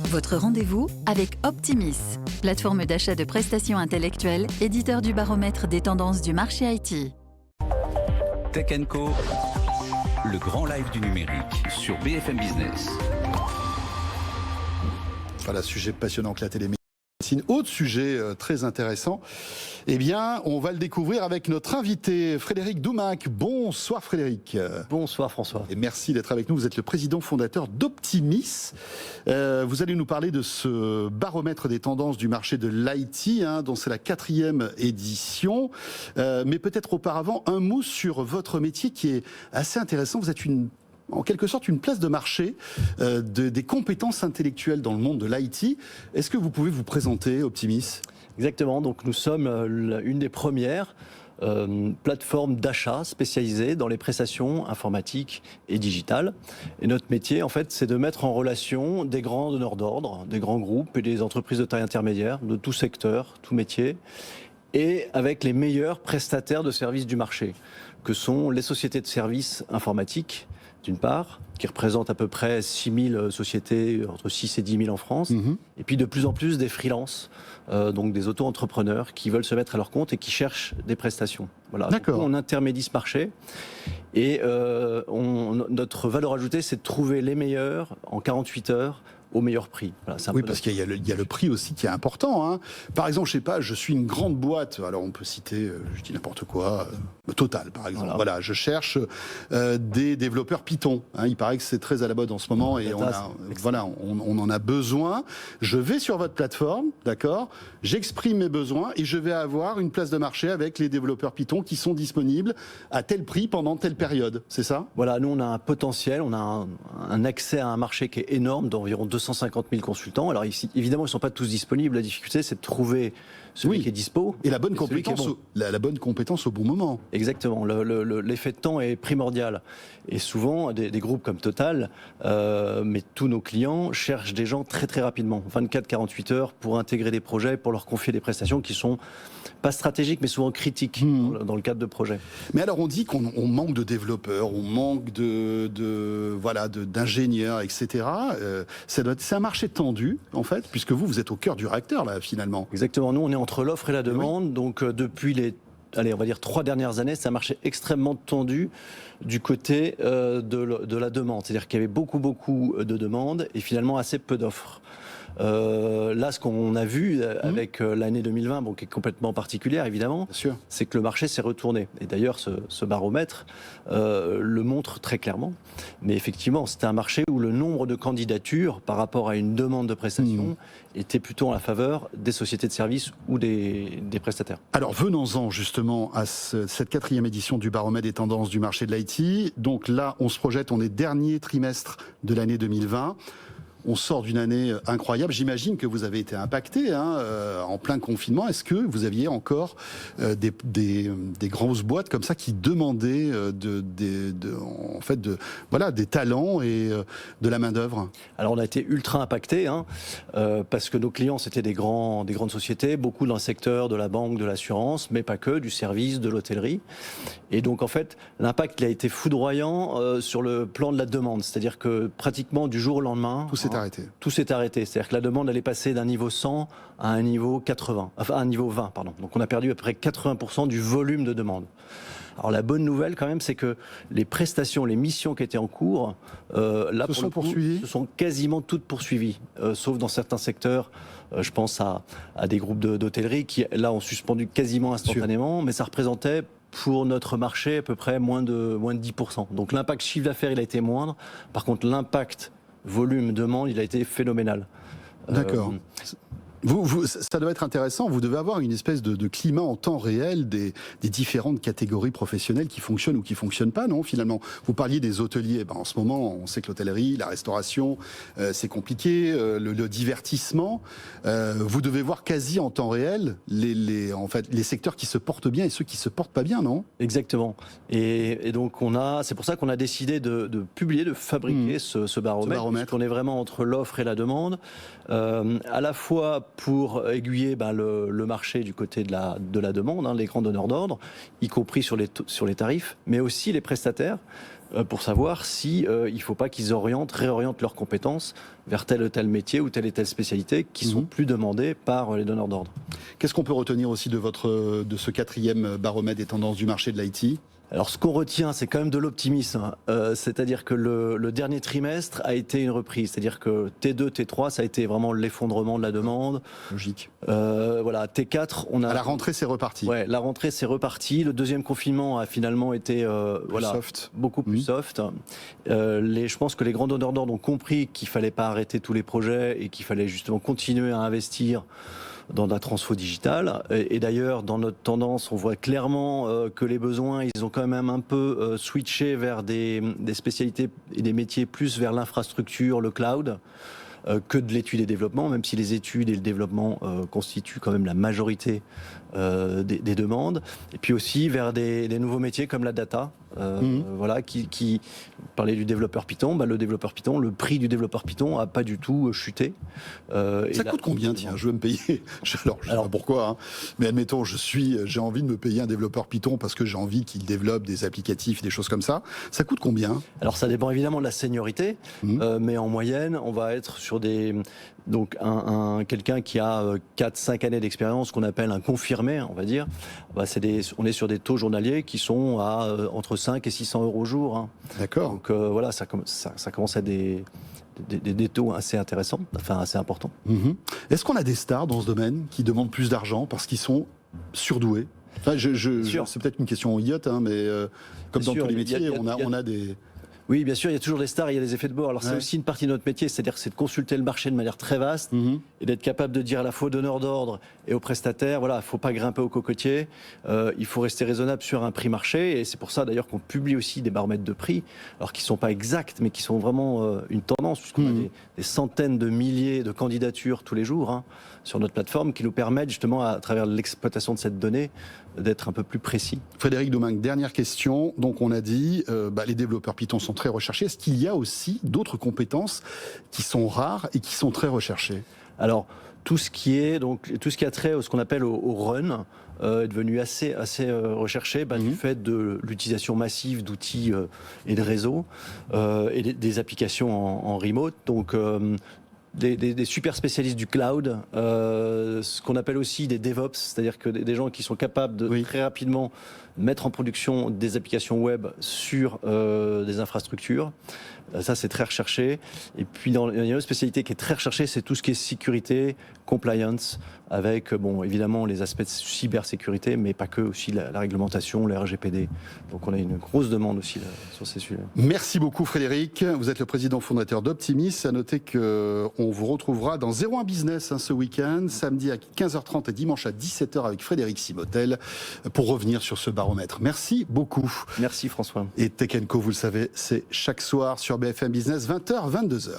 Votre rendez-vous avec Optimis, plateforme d'achat de prestations intellectuelles, éditeur du baromètre des tendances du marché IT. Tech & Co, le grand live du numérique sur BFM Business. Voilà, sujet passionnant que la télémédecine. Autre sujet très intéressant, eh bien, on va le découvrir avec notre invité Frédéric Doumac. Bonsoir Frédéric. Bonsoir François. Et merci d'être avec nous. Vous êtes le président fondateur d'Optimis. Vous allez nous parler de ce baromètre des tendances du marché de l'IT, dont c'est la 4e édition. Mais peut-être auparavant, un mot sur votre métier qui est assez intéressant. Vous êtes en quelque sorte une place de marché des compétences intellectuelles dans le monde de l'IT. Est-ce que vous pouvez vous présenter, Optimis ? Exactement, donc nous sommes une des premières plateformes d'achat spécialisées dans les prestations informatiques et digitales. Et notre métier, en fait, c'est de mettre en relation des grands donneurs d'ordre, des grands groupes et des entreprises de taille intermédiaire, de tout secteur, tout métier, et avec les meilleurs prestataires de services du marché, que sont les sociétés de services informatiques, d'une part, qui représentent à peu près 6 000 sociétés, entre 6 et 10 000 en France, et puis de plus en plus des freelances, donc des auto-entrepreneurs qui veulent se mettre à leur compte et qui cherchent des prestations. Voilà. D'accord. Donc, on intermédie ce marché, et notre valeur ajoutée, c'est de trouver les meilleurs en 48 heures, au meilleur prix. Voilà, oui, parce qu'il y a le prix aussi qui est important. Par exemple, je sais pas, je suis une grande boîte, alors on peut citer, je dis n'importe quoi, Total par exemple. Voilà, je cherche des développeurs Python. Il paraît que c'est très à la mode en ce moment et on en a besoin. Je vais sur votre plateforme, d'accord, j'exprime mes besoins et je vais avoir une place de marché avec les développeurs Python qui sont disponibles à tel prix pendant telle période, c'est ça ? Voilà, nous on a un potentiel, on a un accès à un marché qui est énorme d'environ 250 000 consultants. Alors ici, évidemment, ils ne sont pas tous disponibles. La difficulté, c'est de trouver celui qui est dispo. Et la bonne compétence, la bonne compétence au bon moment. Exactement. L'effet de temps est primordial. Et souvent, des groupes comme Total, mais tous nos clients cherchent des gens très très rapidement, 24-48 heures, pour intégrer des projets, pour leur confier des prestations qui sont pas stratégiques, mais souvent critiques dans le cadre de projets. Mais alors, on dit qu'on manque de développeurs, on manque d'ingénieurs, etc. C'est un marché tendu, en fait, puisque vous êtes au cœur du réacteur, là, finalement. Exactement. Nous, on est entre l'offre et la demande. Donc, depuis on va dire 3 dernières années, c'est un marché extrêmement tendu du côté de la demande. C'est-à-dire qu'il y avait beaucoup de demandes et finalement assez peu d'offres. Là, ce qu'on a vu avec l'année 2020, qui est complètement particulière évidemment, c'est que le marché s'est retourné. Et d'ailleurs, ce baromètre le montre très clairement. Mais effectivement, c'était un marché où le nombre de candidatures par rapport à une demande de prestation était plutôt en la faveur des sociétés de services ou des prestataires. Alors venons-en justement à cette 4e édition du baromètre des tendances du marché de l'IT. Donc là, on se projette, on est dernier trimestre de l'année 2020. On sort d'une année incroyable. J'imagine que vous avez été impacté en plein confinement. Est-ce que vous aviez encore des grosses boîtes comme ça qui demandaient des talents et de la main-d'œuvre ? Alors on a été ultra impacté parce que nos clients c'était des grandes sociétés, beaucoup dans le secteur de la banque, de l'assurance, mais pas que, du service, de l'hôtellerie. Et donc en fait, l'impact il a été foudroyant sur le plan de la demande. C'est-à-dire que pratiquement du jour au lendemain, tout s'est arrêté. C'est-à-dire que la demande, elle est passée d'un niveau 100 à un niveau 80, enfin un niveau 20, pardon. Donc on a perdu à peu près 80% du volume de demande. Alors la bonne nouvelle quand même, c'est que les prestations, les missions qui étaient en cours, se sont quasiment toutes poursuivies, sauf dans certains secteurs. Je pense à des groupes d'hôtellerie qui, là, ont suspendu quasiment instantanément, mais ça représentait pour notre marché à peu près moins de 10%. Donc l'impact chiffre d'affaires, il a été moindre. Par contre, l'impact volume demande, il a été phénoménal. D'accord. Ça doit être intéressant, vous devez avoir une espèce de climat en temps réel des différentes catégories professionnelles qui fonctionnent ou qui ne fonctionnent pas, non, finalement. Vous parliez des hôteliers, en ce moment, on sait que l'hôtellerie, la restauration, c'est compliqué, le divertissement, vous devez voir quasi en temps réel les secteurs qui se portent bien et ceux qui ne se portent pas bien, non ? Exactement. Et donc, c'est pour ça qu'on a décidé de publier, de fabriquer ce baromètre, parce qu'on est vraiment entre l'offre et la demande, à la fois pour aiguiller le marché du côté de la demande, les grands donneurs d'ordre, y compris sur les tarifs, mais aussi les prestataires, pour savoir si il ne faut pas qu'ils réorientent leurs compétences vers tel ou tel métier ou telle et telle spécialité qui sont plus demandées par les donneurs d'ordre. Qu'est-ce qu'on peut retenir aussi de ce 4e baromètre des tendances du marché de l'IT ? Alors ce qu'on retient, c'est quand même de l'optimisme. C'est-à-dire que le dernier trimestre a été une reprise. C'est-à-dire que T2, T3, ça a été vraiment l'effondrement de la demande. Logique. Voilà, T4, on a... À la rentrée, c'est reparti. Ouais, la rentrée, c'est reparti. Le deuxième confinement a finalement été soft. Beaucoup plus soft. Je pense que les grands donneurs d'ordre ont compris qu'il fallait pas arrêter tous les projets et qu'il fallait justement continuer à investir dans la transfo digitale. Et d'ailleurs, dans notre tendance, on voit clairement que les besoins, ils ont quand même un peu switché vers des spécialités et des métiers plus vers l'infrastructure, le cloud, que de l'étude et développement, même si les études et le développement constituent quand même la majorité des demandes. Et puis aussi vers des nouveaux métiers comme la data, voilà, qui parlait du développeur Python. Le développeur Python, le prix du développeur Python a pas du tout chuté. Ça coûte combien, tiens, je veux me payer alors, je sais pas pourquoi, mais admettons, j'ai envie de me payer un développeur Python parce que j'ai envie qu'il développe des applicatifs, des choses comme ça. Ça coûte combien ? Alors ça dépend évidemment de la seniorité, mais en moyenne, on va être sur donc quelqu'un qui a 4-5 années d'expérience, qu'on appelle un confirmé, on va dire. On est sur des taux journaliers qui sont à entre 5 et 600 euros au jour. D'accord. Donc voilà, ça commence à être des taux assez intéressants, enfin assez importants. Est-ce qu'on a des stars dans ce domaine qui demandent plus d'argent parce qu'ils sont surdoués ? Enfin, c'est peut-être une question idiote, mais comme dans tous les métiers, on a des... Oui, bien sûr, il y a toujours des stars, il y a des effets de bord. Alors c'est aussi une partie de notre métier, c'est-à-dire que c'est de consulter le marché de manière très vaste et d'être capable de dire à la fois aux donneurs d'ordre et aux prestataires, voilà, il ne faut pas grimper au cocotier, il faut rester raisonnable sur un prix marché, et c'est pour ça d'ailleurs qu'on publie aussi des baromètres de prix, alors qui ne sont pas exacts, mais qui sont vraiment une tendance, puisqu'on a des centaines de milliers de candidatures tous les jours sur notre plateforme, qui nous permettent justement, à travers l'exploitation de cette donnée, d'être un peu plus précis. Frédéric Domingue, dernière question. Donc on a dit, les développeurs Python sont très recherchés. Est-ce qu'il y a aussi d'autres compétences qui sont rares et qui sont très recherchées ? Alors, tout ce qui a trait à ce qu'on appelle au run est devenu assez recherché du fait de l'utilisation massive d'outils et de réseaux et des applications en remote. Donc, des super spécialistes du cloud, ce qu'on appelle aussi des DevOps, c'est-à-dire que des gens qui sont capables de très rapidement mettre en production des applications web sur des infrastructures. Ça, c'est très recherché. Et puis, il y a une autre spécialité qui est très recherchée, c'est tout ce qui est sécurité, compliance, avec, évidemment, les aspects de cybersécurité, mais pas que, aussi la réglementation, le RGPD. Donc, on a une grosse demande aussi là, sur ces sujets. Merci beaucoup, Frédéric. Vous êtes le président fondateur d'Optimis. À noter qu'on vous retrouvera dans 01 Business ce week-end, samedi à 15h30 et dimanche à 17h avec Frédéric Simotel pour revenir sur ce baromètre. Merci beaucoup. Merci, François. Et Tech & Co, vous le savez, c'est chaque soir sur BFM Business, 20h, 22h.